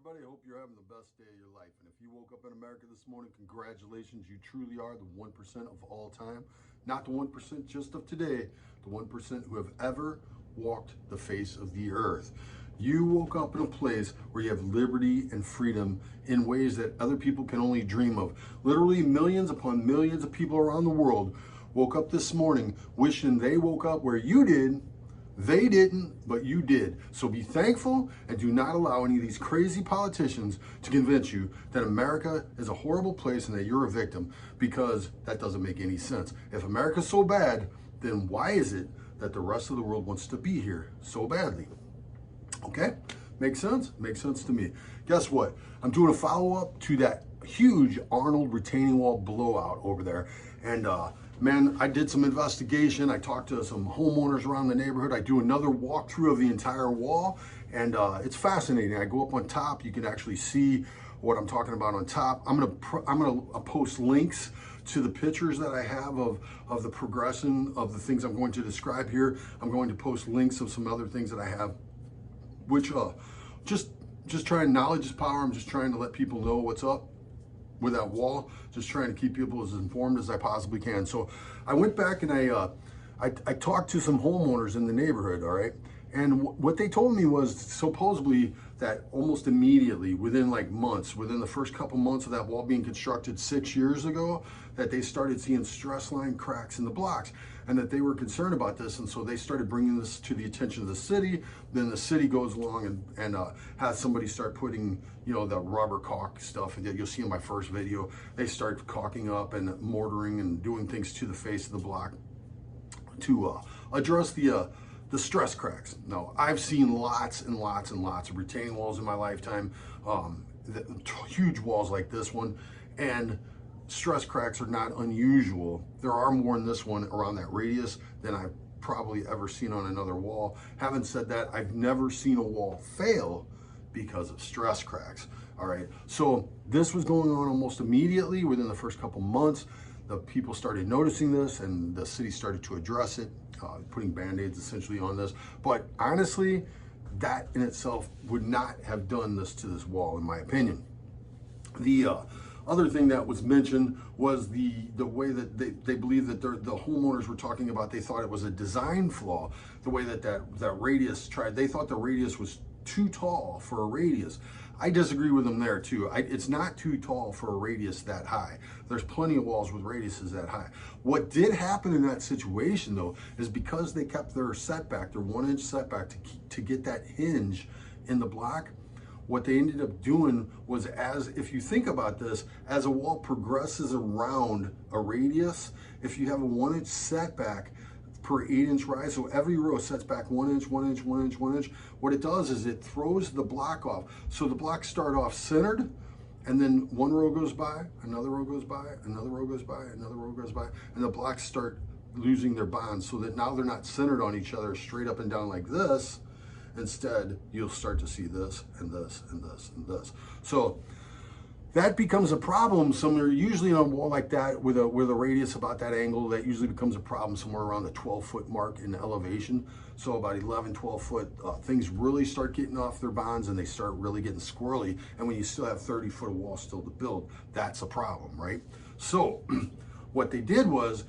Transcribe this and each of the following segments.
everybody. I hope you're having the best day of your life. And if you woke up in America this morning, congratulations. You truly are the 1% of all time. Not the 1% just of today, the 1% who have ever walked the face of the earth. You woke up in a place where you have liberty and freedom in ways that other people can only dream of. Literally millions upon millions of people around the world woke up this morning wishing they woke up where you did. They didn't, but you did. So be thankful and do not allow any of these crazy politicians to convince you that America is a horrible place and that you're a victim, because that doesn't make any sense. If America's so bad, then why is it that the rest of the world wants to be here so badly? Okay? Makes sense? Makes sense to me. Guess what? I'm doing a follow-up to that huge Arnold retaining wall blowout over there. And man, I did some investigation. I talked to some homeowners around the neighborhood. I do another walkthrough of the entire wall, and it's fascinating. I go up on top. You can actually see what I'm talking about on top. I'm gonna post links to the pictures that I have of the progression of the things I'm going to describe here. I'm going to post links of some other things that I have, which just trying, knowledge is power. I'm just trying to let people know what's up with that wall, just trying to keep people as informed as I possibly can. So I went back and I talked to some homeowners in the neighborhood, all right? And what they told me was supposedly that almost immediately, within like months, within the first couple months of that wall being constructed 6 years ago, that they started seeing stress line cracks in the blocks, and that they were concerned about this. And so they started bringing this to the attention of the city. Then the city goes along and has somebody start putting, you know, the rubber caulk stuff. And you'll see in my first video, they start caulking up and mortaring and doing things to the face of the block to address the stress cracks. Now, I've seen lots and lots and lots of retaining walls in my lifetime, huge walls like this one, and stress cracks are not unusual. There are more in this one around that radius than I've probably ever seen on another wall. Having said that, I've never seen a wall fail because of stress cracks. All right, so this was going on almost immediately within the first couple months. The people started noticing this, and the city started to address it, putting band-aids essentially on this. But honestly, that in itself would not have done this to this wall, in my opinion. The other thing that was mentioned was the way that they believe that the homeowners were talking about. They thought it was a design flaw, the way that radius they thought the radius was too tall for a radius. I disagree with them there too. It's not too tall for a radius that high. There's plenty of walls with radiuses that high. What did happen in that situation though, is because they kept their setback, their 1 inch setback to get that hinge in the block, what they ended up doing was, as if you think about this, as a wall progresses around a radius, if you have a 1 inch setback per 8 inch rise, so every row sets back 1 inch, 1 inch, 1 inch, 1 inch. What it does is it throws the block off. So the blocks start off centered, and then one row goes by, another row goes by, another row goes by, another row goes by, and the blocks start losing their bonds, so that now they're not centered on each other straight up and down like this. Instead, you'll start to see this and this and this and this. So that becomes a problem somewhere, usually on a wall like that with a radius about that angle. That usually becomes a problem somewhere around the 12-foot mark in elevation. So about 11, 12 foot, things really start getting off their bonds and they start really getting squirrely. And when you still have 30 foot of wall still to build, that's a problem, right? So what they did was,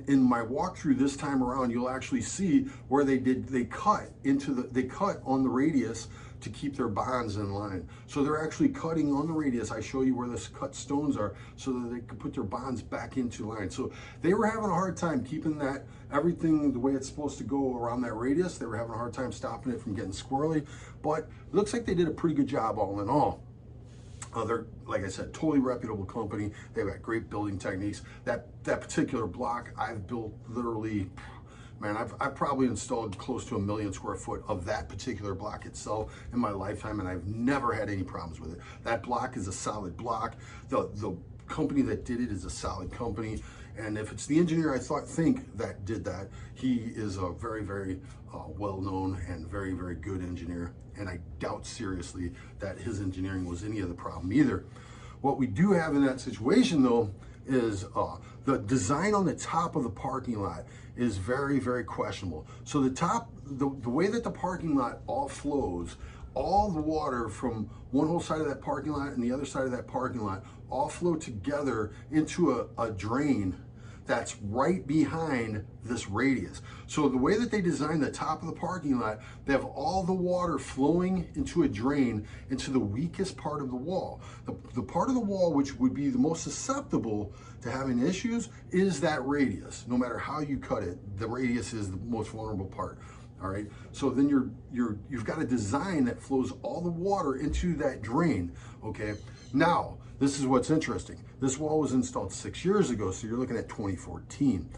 in my walkthrough this time around, you'll actually see where they cut on the radius to keep their bonds in line. So they're actually cutting on the radius. I show you where the cut stones are so that they could put their bonds back into line. So they were having a hard time keeping that, everything the way it's supposed to go around that radius. They were having a hard time stopping it from getting squirrely, but it looks like they did a pretty good job all in all. They're, like I said, totally reputable company. They've got great building techniques. That particular block I've built literally, man, I've probably installed close to 1 million square foot of that particular block itself in my lifetime, and I've never had any problems with it. That block is a solid block. The company that did it is a solid company, and if it's the engineer I think that did that, he is a very, very well-known and very, very good engineer, and I doubt seriously that his engineering was any of the problem either. What we do have in that situation though is the design on the top of the parking lot is very, very questionable. So the way that the parking lot all flows all the water from one whole side of that parking lot and the other side of that parking lot all flow together into a drain that's right behind this radius. So the way that they design the top of the parking lot, they have all the water flowing into a drain into the weakest part of the wall. The part of the wall which would be the most susceptible to having issues is that radius. No matter how you cut it, the radius is the most vulnerable part. All right, so then you've got a design that flows all the water into that drain. Okay, now this is what's interesting. This wall was installed 6 years ago, so you're looking at 2014.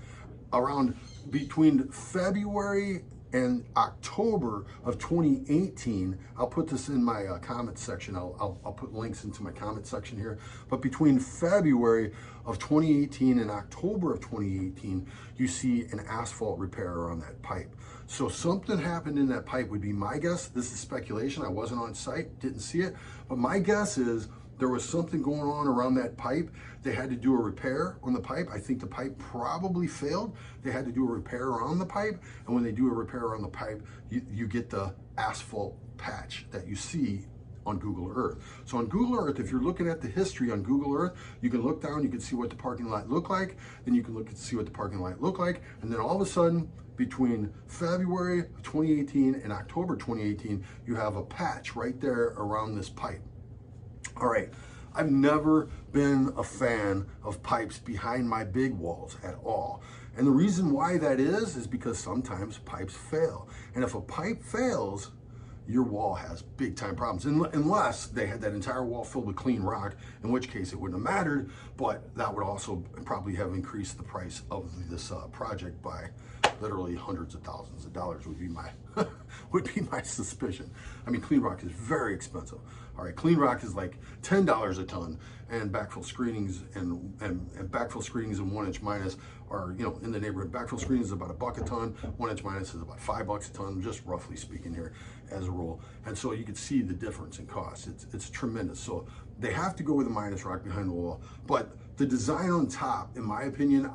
Around between February and October of 2018, I'll put this in my comment section. I'll put links into my comment section here. But between February of 2018 and October of 2018, you see an asphalt repair on that pipe. So something happened in that pipe would be my guess. This is speculation. I wasn't on site, didn't see it. But my guess is there was something going on around that pipe. They had to do a repair on the pipe. I think the pipe probably failed. They had to do a repair around the pipe. And when they do a repair around the pipe, you get the asphalt patch that you see on Google Earth. So on Google Earth, if you're looking at the history on Google Earth, you can look down, you can see what the parking lot looked like, then you can look and see what the parking lot looked like, and then all of a sudden, between February of 2018 and October 2018, you have a patch right there around this pipe. All right, I've never been a fan of pipes behind my big walls at all. And the reason why that is because sometimes pipes fail. And if a pipe fails, your wall has big time problems, unless they had that entire wall filled with clean rock, in which case it wouldn't have mattered, but that would also probably have increased the price of this project by literally hundreds of thousands of dollars would be my suspicion. I mean, clean rock is very expensive. All right, clean rock is like $10 a ton, and backfill screenings and backfill screenings and 1 inch minus are, you know, in the neighborhood. Backfill screenings is about $1 a ton, 1 inch minus is about $5 a ton, just roughly speaking here as a rule. And so you can see the difference in cost. It's tremendous. So they have to go with a minus rock behind the wall, but the design on top, in my opinion,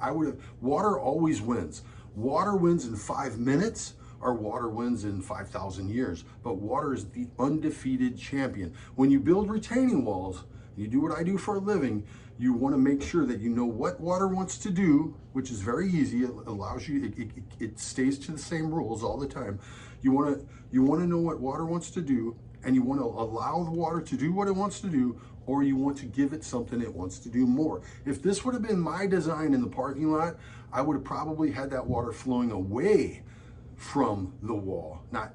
water always wins. Water wins in 5 minutes, or water wins in 5,000 years. But water is the undefeated champion. When you build retaining walls, you do what I do for a living, you want to make sure that you know what water wants to do, which is very easy. It allows you, it stays to the same rules all the time. You want to know what water wants to do, and you want to allow the water to do what it wants to do, or you want to give it something it wants to do more. If this would have been my design in the parking lot, I would have probably had that water flowing away from the wall, not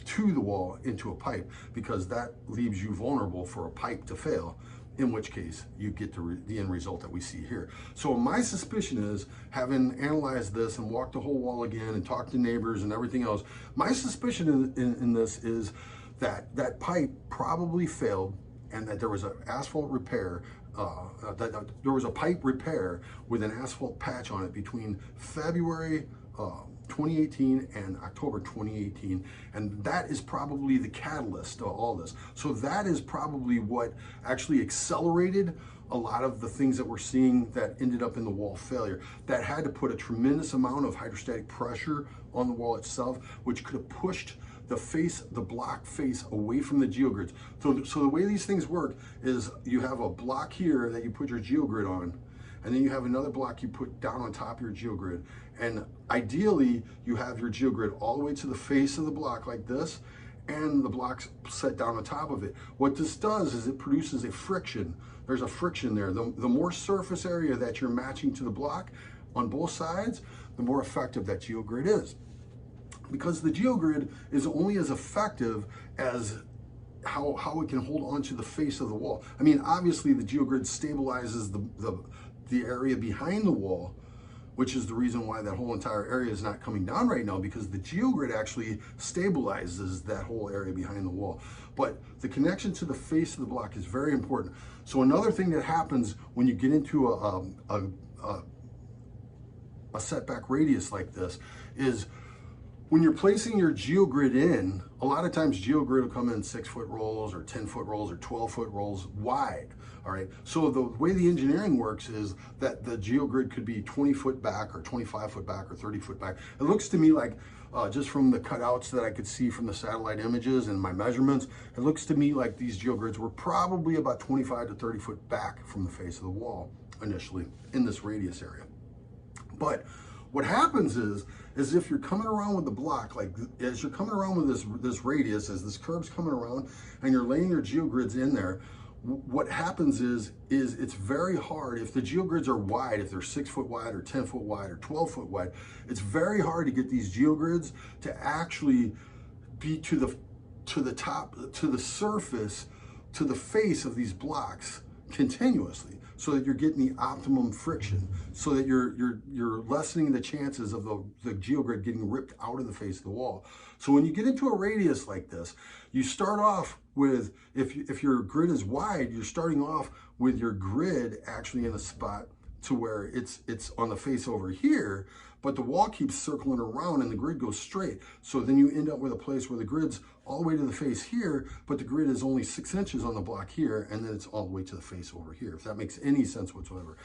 to the wall into a pipe, because that leaves you vulnerable for a pipe to fail, in which case you get the end result that we see here. So my suspicion is, having analyzed this and walked the whole wall again and talked to neighbors and everything else, my suspicion in this is that that pipe probably failed, and that there was an asphalt repair, there was a pipe repair with an asphalt patch on it between February 2018 and October 2018, and that is probably the catalyst to all this. So that is probably what actually accelerated a lot of the things that we're seeing that ended up in the wall failure. That had to put a tremendous amount of hydrostatic pressure on the wall itself, which could have pushed the block face away from the geogrids. So the way these things work is you have a block here that you put your geogrid on, and then you have another block you put down on top of your geogrid. And ideally, you have your geogrid all the way to the face of the block like this, and the block's set down on top of it. What this does is it produces a friction. There's a friction there. The more surface area that you're matching to the block on both sides, the more effective that geogrid is. Because the geogrid is only as effective as how it can hold onto the face of the wall. I mean, obviously the geogrid stabilizes the area behind the wall, which is the reason why that whole entire area is not coming down right now, because the geogrid actually stabilizes that whole area behind the wall. But the connection to the face of the block is very important. So another thing that happens when you get into a setback radius like this is, when you're placing your geogrid in, a lot of times geogrid will come in 6-foot rolls or 10-foot rolls or 12-foot rolls wide. All right, so the way the engineering works is that the geogrid could be 20 foot back or 25 foot back or 30 foot back. It looks to me like just from the cutouts that I could see from the satellite images and my measurements, it looks to me like these geogrids were probably about 25 to 30 foot back from the face of the wall initially in this radius area. But what happens is if you're coming around with the block, like as you're coming around with this radius, as this curve's coming around and you're laying your geogrids in there, what happens is it's very hard. If the geogrids are wide, if they're 6 foot wide or 10 foot wide or 12 foot wide, it's very hard to get these geogrids to actually be to the top, to the surface, to the face of these blocks continuously, so that you're getting the optimum friction, so that you're lessening the chances of the geogrid getting ripped out of the face of the wall. So when you get into a radius like this, you start off with, if your grid is wide, you're starting off with your grid actually in a spot to where it's on the face over here, but the wall keeps circling around and the grid goes straight. So then you end up with a place where the grid's all the way to the face here, but the grid is only 6 inches on the block here, and then it's all the way to the face over here, if that makes any sense whatsoever.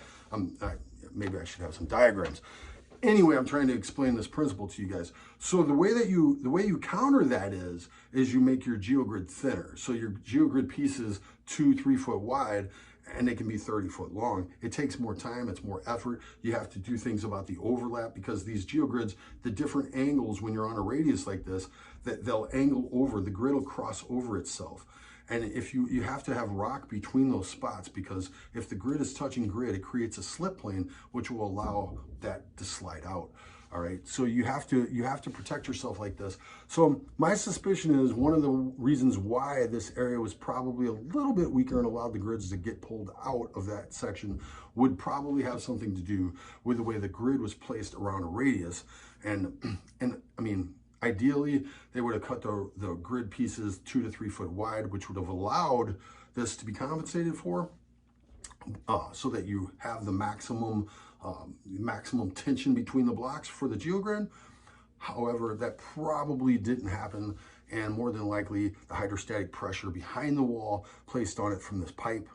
Maybe I should have some diagrams. Anyway, I'm trying to explain this principle to you guys. So the way you counter that is you make your geogrid thinner. So your geogrid pieces 2-3 foot wide, and they can be 30 foot long. It takes more time, it's more effort. You have to do things about the overlap, because these geogrids, the different angles when you're on a radius like this, that they'll angle over, the grid will cross over itself. And if you have to have rock between those spots, because if the grid is touching grid, it creates a slip plane, which will allow that to slide out. All right, so you have to protect yourself like this. So my suspicion is one of the reasons why this area was probably a little bit weaker and allowed the grids to get pulled out of that section would probably have something to do with the way the grid was placed around a radius. And I mean, ideally, they would have cut the grid pieces 2 to 3 foot wide, which would have allowed this to be compensated for, so that you have the maximum tension between the blocks for the geogrid. However, that probably didn't happen, and more than likely, the hydrostatic pressure behind the wall placed on it from this pipe,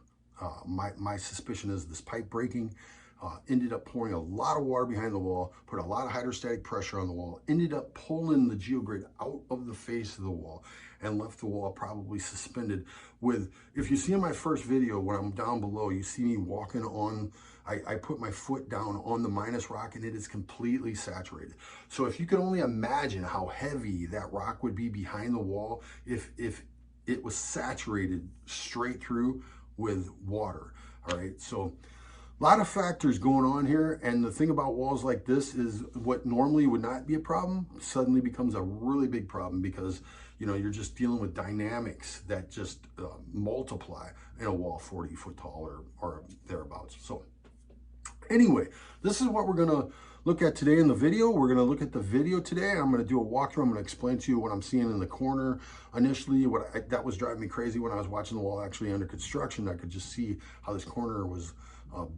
my suspicion is this pipe breaking, ended up pouring a lot of water behind the wall, put a lot of hydrostatic pressure on the wall, ended up pulling the geogrid out of the face of the wall, and left the wall probably suspended with, if you see in my first video, when I'm down below, you see me walking on, I put my foot down on the minus rock and it is completely saturated. So if you could only imagine how heavy that rock would be behind the wall if it was saturated straight through with water. All right, so a lot of factors going on here, and the thing about walls like this is what normally would not be a problem suddenly becomes a really big problem, because you're just dealing with dynamics that just multiply in a wall 40 foot tall or thereabouts. So anyway, this is what we're gonna look at today in the video. We're gonna look at the video today. I'm gonna do a walkthrough. I'm gonna explain to you what I'm seeing in the corner. Initially, that was driving me crazy when I was watching the wall actually under construction. I could just see how this corner was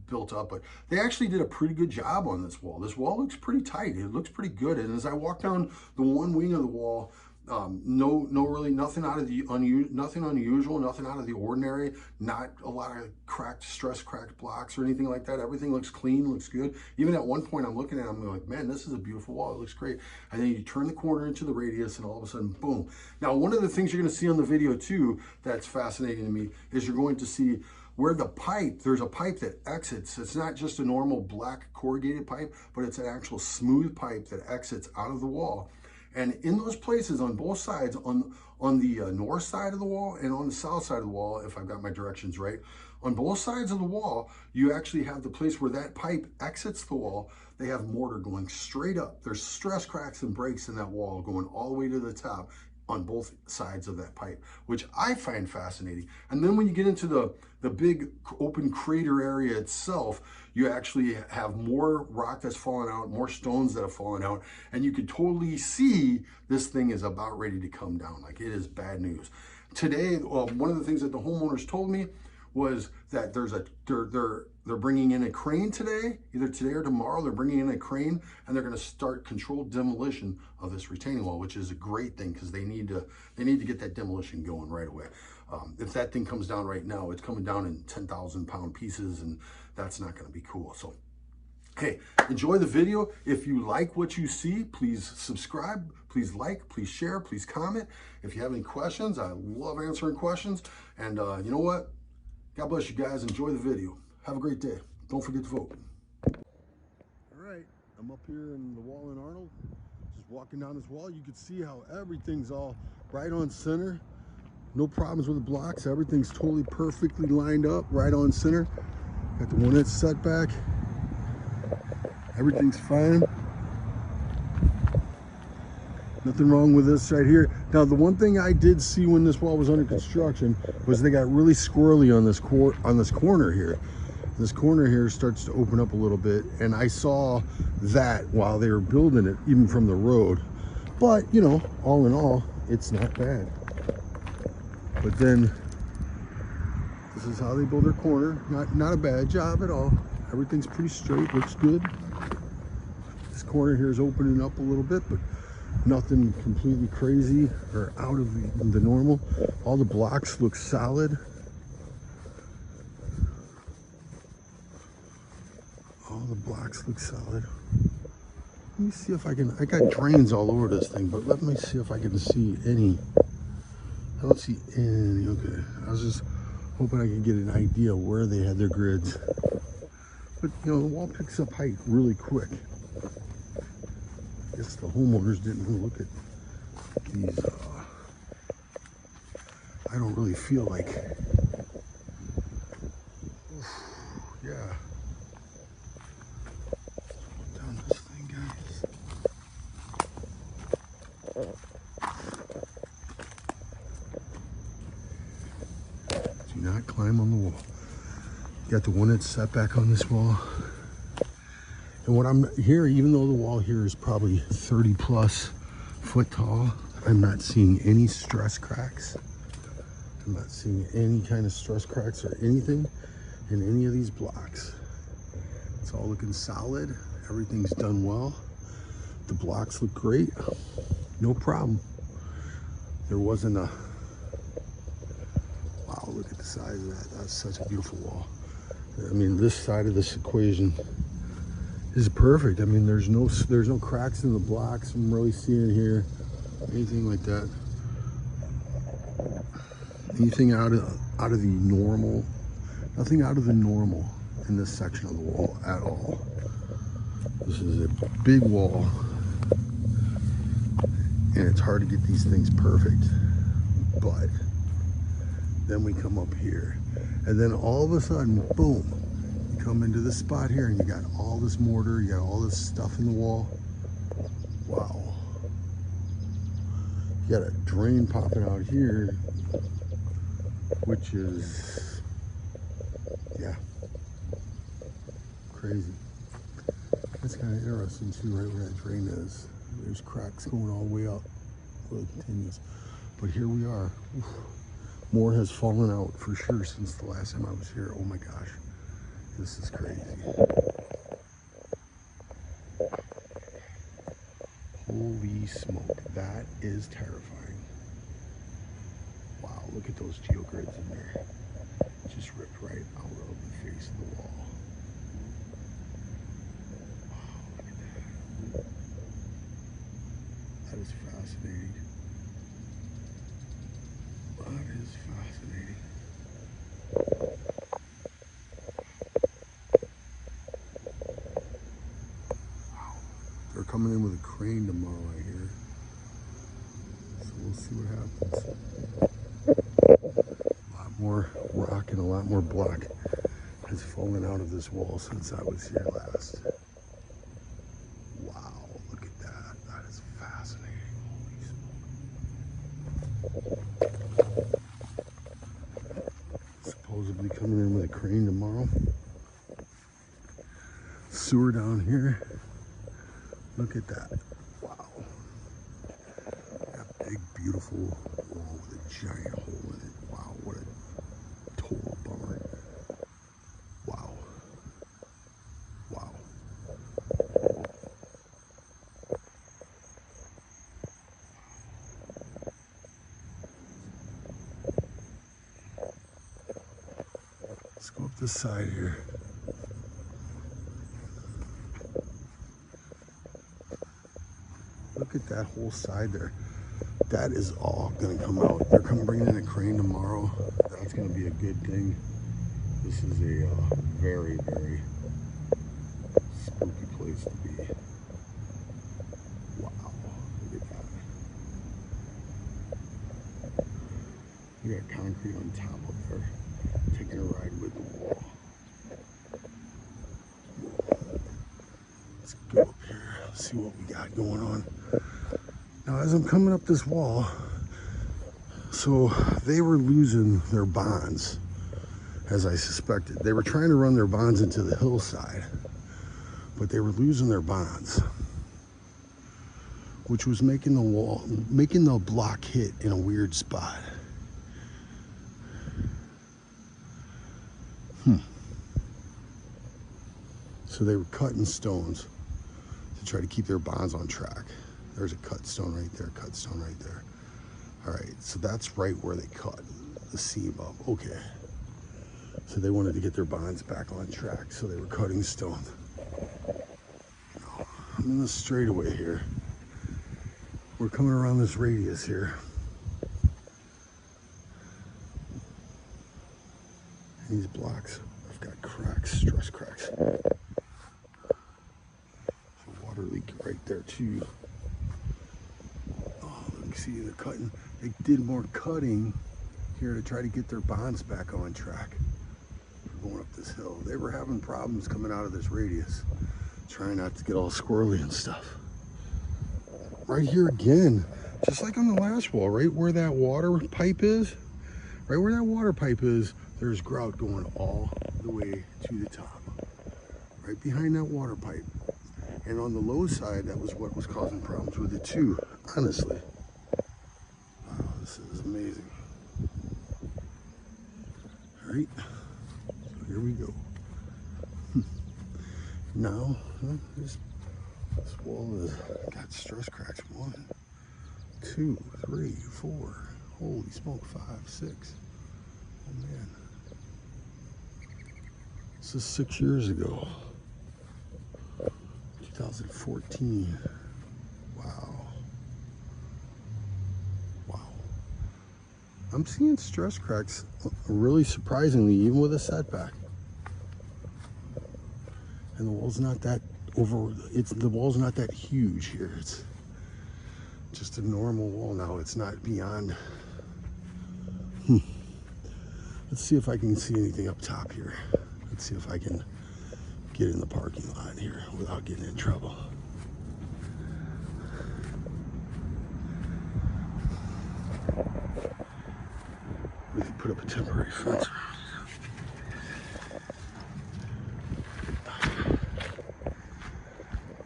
built up, but they actually did a pretty good job on this wall. This wall looks pretty tight. It looks pretty good. And as I walk down the one wing of the wall, nothing out of the nothing unusual, nothing out of the ordinary, not a lot of stress cracked blocks or anything like that. Everything looks clean, looks good. Even at one point I'm looking at it, I'm like, man, this is a beautiful wall. It looks great. And then you turn the corner into the radius and all of a sudden, boom. Now, one of the things you're going to see on the video too that's fascinating to me is you're going to see where the pipe, there's a pipe that exits. It's not just a normal black corrugated pipe, but it's an actual smooth pipe that exits out of the wall. And in those places on both sides, on the north side of the wall and on the south side of the wall, if I've got my directions right, on both sides of the wall, you actually have the place where that pipe exits the wall. They have mortar going straight up. There's stress cracks and breaks in that wall going all the way to the top on both sides of that pipe, which I find fascinating. And then when you get into the big open crater area itself, you actually have more rock that's fallen out, more stones that have fallen out, and you could totally see this thing is about ready to come down. Like, it is bad news. Today, one of the things that the homeowners told me was that they're bringing in a crane today, either today or tomorrow. They're bringing in a crane and they're going to start controlled demolition of this retaining wall, which is a great thing, because they need to get that demolition going right away. If that thing comes down right now, it's coming down in 10,000 pound pieces, and that's not going to be cool. So, hey, enjoy the video. If you like what you see, please subscribe. Please like, please share, please comment. If you have any questions, I love answering questions. And you know what? God bless you guys. Enjoy the video. Have a great day. Don't forget to vote. All right, I'm up here in the wall in Arnold. Just walking down this wall. You can see how everything's all right on center. No problems with the blocks. Everything's totally perfectly lined up, right on center. Got the 1 inch setback. Everything's fine. Nothing wrong with this right here. Now, the one thing I did see when this wall was under construction was they got really squirrely on this corner here. This corner here starts to open up a little bit, and I saw that while they were building it, even from the road. But, you know, all in all, it's not bad. But then, this is how they build their corner. Not a bad job at all. Everything's pretty straight, looks good. This corner here is opening up a little bit, but nothing completely crazy or out of the normal. All the blocks look solid. All the blocks look solid. Let me see if I got drains all over this thing, but let me see if I can see any. I don't see any. Okay, I was just hoping I could get an idea where they had their grids. But you know, the wall picks up height really quick. I guess the homeowners didn't really look at these. I don't really feel like. Yeah. Down this thing, guys. Do not climb on the wall. You got the 1 inch setback on this wall. And what I'm here, even though the wall here is probably 30 plus foot tall, I'm not seeing any stress cracks. I'm not seeing any kind of stress cracks or anything in any of these blocks. It's all looking solid. Everything's done well. The blocks look great. No problem. There wasn't a, wow, look at the size of that. That's such a beautiful wall. I mean, this side of this equation is perfect. I mean, there's no cracks in the blocks I'm really seeing here, anything like that. Anything out of the normal, nothing out of the normal in this section of the wall at all. This is a big wall, and it's hard to get these things perfect. But then we come up here, and then all of a sudden, boom, come into this spot here and you got all this mortar, you got all this stuff in the wall. Wow. You got a drain popping out here, which is, yeah, crazy. That's kind of interesting too, right where that drain is. There's cracks going all the way up, really continuous. But here we are. Oof. More has fallen out for sure since the last time I was here. Oh my gosh. This is crazy. Holy smoke, that is terrifying. Wow, look at those geogrids in there. Just ripped right out of the face of the wall. Wow, look at that. That is fascinating. That is fascinating. They're coming in with a crane tomorrow, I hear. So we'll see what happens. A lot more rock and a lot more block has fallen out of this wall since I was here last. Wow, look at that. That is fascinating. Holy smoke. Supposedly coming in with a crane tomorrow. Sewer down here. Look at that. Wow. That big, beautiful wall with a giant hole in it. Wow, what a total bummer. Wow. Wow. Let's go up this side here. Look at like that whole side there, that is all gonna come out. They're bringing in a crane tomorrow. That's gonna be a good thing. This is a very, very spooky place to be. Wow, look at that. We got concrete on top of there, taking a ride with the wall. Let's go up here, see what we got going on. Now, as I'm coming up this wall, so they were losing their bonds, as I suspected. They were trying to run their bonds into the hillside, but they were losing their bonds, which was making the block hit in a weird spot. So they were cutting stones to try to keep their bonds on track. There's a cut stone right there, cut stone right there. All right, so that's right where they cut the seam up. Okay. So they wanted to get their bonds back on track, so they were cutting stone. Now, I'm in the straightaway here. We're coming around this radius here. And these blocks have got cracks, stress cracks. Water leak right there too. Oh, look, see, they're cutting. They did more cutting here to try to get their bonds back on track. Going up this hill, they were having problems coming out of this radius, trying not to get all squirrely and stuff. Right here again, just like on the last wall, right where that water pipe is, there's grout going all the way to the top, right behind that water pipe. And on the low side, that was what was causing problems with it too, honestly. Wow, this is amazing. All right, so here we go. Now, this wall has got stress cracks. 1, 2, 3, 4. Holy smoke, 5, 6. Oh man. This is 6 years ago. 2014. Wow. Wow. I'm seeing stress cracks really surprisingly, even with a setback. And the wall's not that the wall's not that huge here. It's just a normal wall now. It's not beyond. Let's see if I can see anything up top here. Let's see if I can get in the parking lot here without getting in trouble. We can put up a temporary fence around it.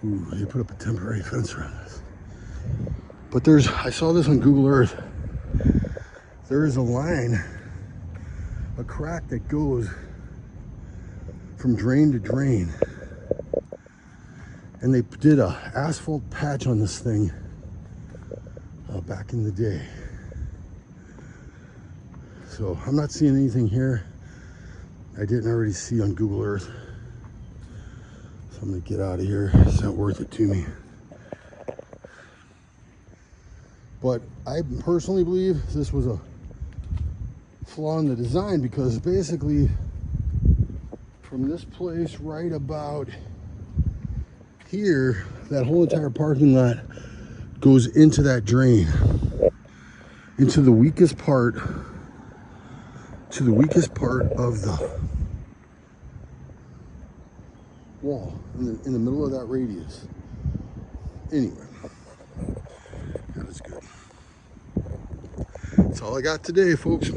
Ooh, they put up a temporary fence around this. But I saw this on Google Earth. There is a line, a crack that goes from drain to drain, and they did a asphalt patch on this thing back in the day. So I'm not seeing anything here I didn't already see on Google Earth, so I'm gonna get out of here. It's not worth it to me. But I personally believe this was a flaw in the design, because basically from this place right about here, that whole entire parking lot goes into that drain, into the weakest part, of the wall in the middle of that radius. Anyway, that was good. That's all I got today, folks.